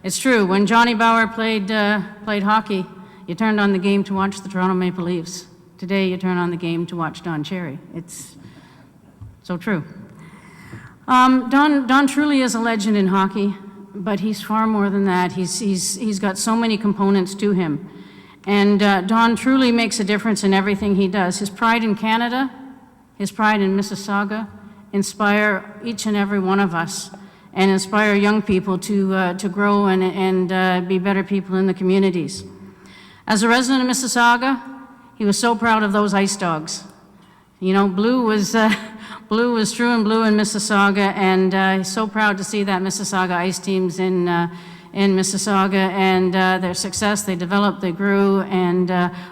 it's true, when Johnny Bauer played hockey, you turned on the game to watch the Toronto Maple Leafs. Today, you turn on the game to watch Don Cherry. It's so true. Don truly is a legend in hockey, but he's far more than that. He's got so many components to him. And Don truly makes a difference in everything he does. His pride in Canada, his pride in Mississauga, inspire each and every one of us and inspire young people to grow and be better people in the communities. As a resident of Mississauga, he was so proud of those ice dogs. You know, blue was true and blue in Mississauga, and he's so proud to see that Mississauga ice teams in Mississauga and their success. They developed, they grew, and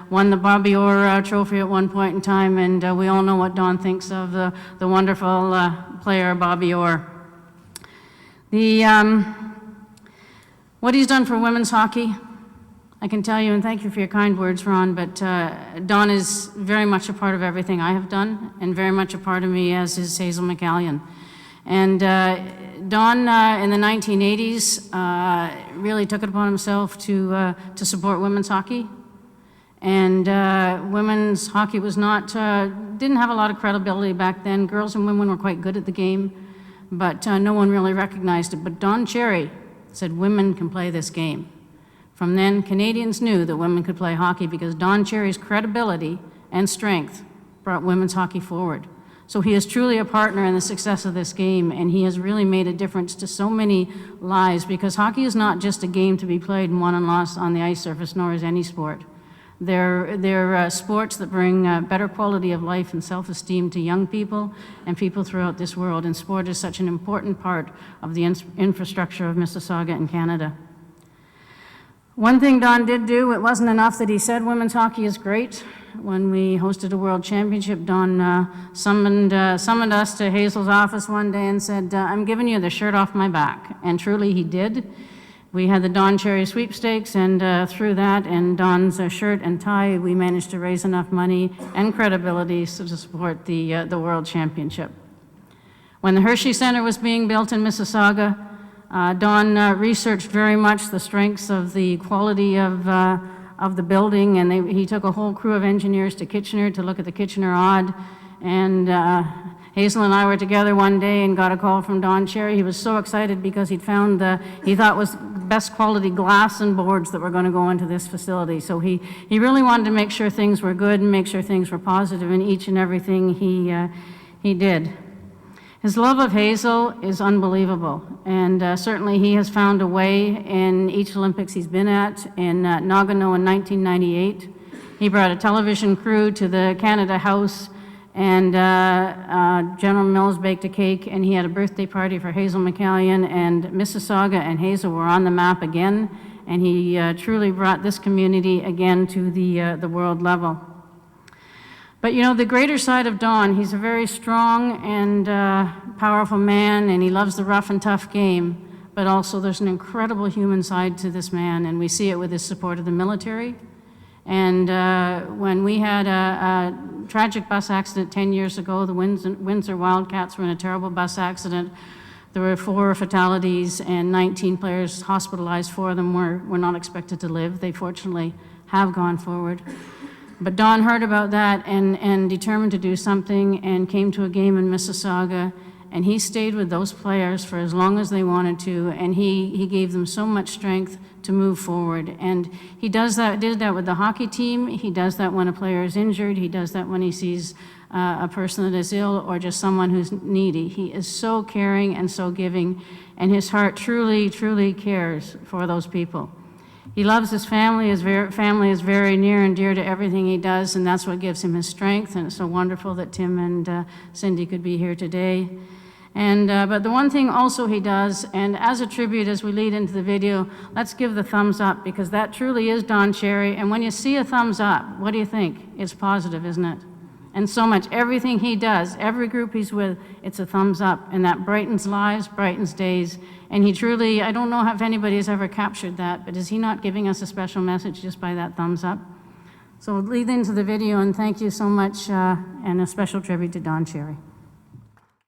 won the Bobby Orr trophy at one point in time, and we all know what Don thinks of the wonderful player Bobby Orr. What he's done for women's hockey, I can tell you, and thank you for your kind words, Ron, but Don is very much a part of everything I have done, and very much a part of me, as is Hazel McCallion. And Don, in the 1980s, really took it upon himself to support women's hockey. And women's hockey was not, didn't have a lot of credibility back then. Girls and women were quite good at the game, but no one really recognized it. But Don Cherry said women can play this game. From then, Canadians knew that women could play hockey because Don Cherry's credibility and strength brought women's hockey forward. So he is truly a partner in the success of this game, and he has really made a difference to so many lives, because hockey is not just a game to be played and won and lost on the ice surface, nor is any sport. They're sports that bring better quality of life and self-esteem to young people and people throughout this world, and sport is such an important part of the infrastructure of Mississauga and Canada. One thing Don did do, it wasn't enough that he said women's hockey is great. When we hosted a world championship, Don summoned us to Hazel's office one day and said, I'm giving you the shirt off my back. And truly he did. We had the Don Cherry sweepstakes, and through that and Don's shirt and tie, we managed to raise enough money and credibility to support the world championship. When the Hershey Center was being built in Mississauga, Don researched very much the strengths of the quality of the building, and he took a whole crew of engineers to Kitchener to look at the Kitchener Odd. And Hazel and I were together one day and got a call from Don Cherry. He was so excited because he'd found he thought was best quality glass and boards that were going to go into this facility. So he really wanted to make sure things were good and make sure things were positive in each and everything he did. His love of Hazel is unbelievable, and certainly he has found a way in each Olympics he's been at. In Nagano in 1998, he brought a television crew to the Canada House, and General Mills baked a cake, and he had a birthday party for Hazel McCallion, and Mississauga and Hazel were on the map again, and he truly brought this community again to the world level. But you know, the greater side of Don, he's a very strong and powerful man, and he loves the rough and tough game, but also there's an incredible human side to this man, and we see it with his support of the military. And when we had a tragic bus accident 10 years ago, the Windsor Wildcats were in a terrible bus accident. There were 4 fatalities and 19 players hospitalized. 4 of them were not expected to live. They fortunately have gone forward. But Don heard about that and determined to do something, and came to a game in Mississauga, and he stayed with those players for as long as they wanted to, and he gave them so much strength to move forward. And he did that with the hockey team. He does that when a player is injured. He does that when he sees a person that is ill or just someone who's needy. He is so caring and so giving, and his heart truly, truly cares for those people. He loves his family. His family is very near and dear to everything he does, and that's what gives him his strength, and it's so wonderful that Tim and Cindy could be here today. And but the one thing also he does, and as a tribute as we lead into the video, let's give the thumbs up, because that truly is Don Cherry, and when you see a thumbs up, what do you think? It's positive, isn't it? And so much, everything he does, every group he's with, it's a thumbs up, and that brightens lives, brightens days. And he truly, I don't know if anybody has ever captured that, but is he not giving us a special message just by that thumbs up? So we'll lead into the video, and thank you so much, and a special tribute to Don Cherry.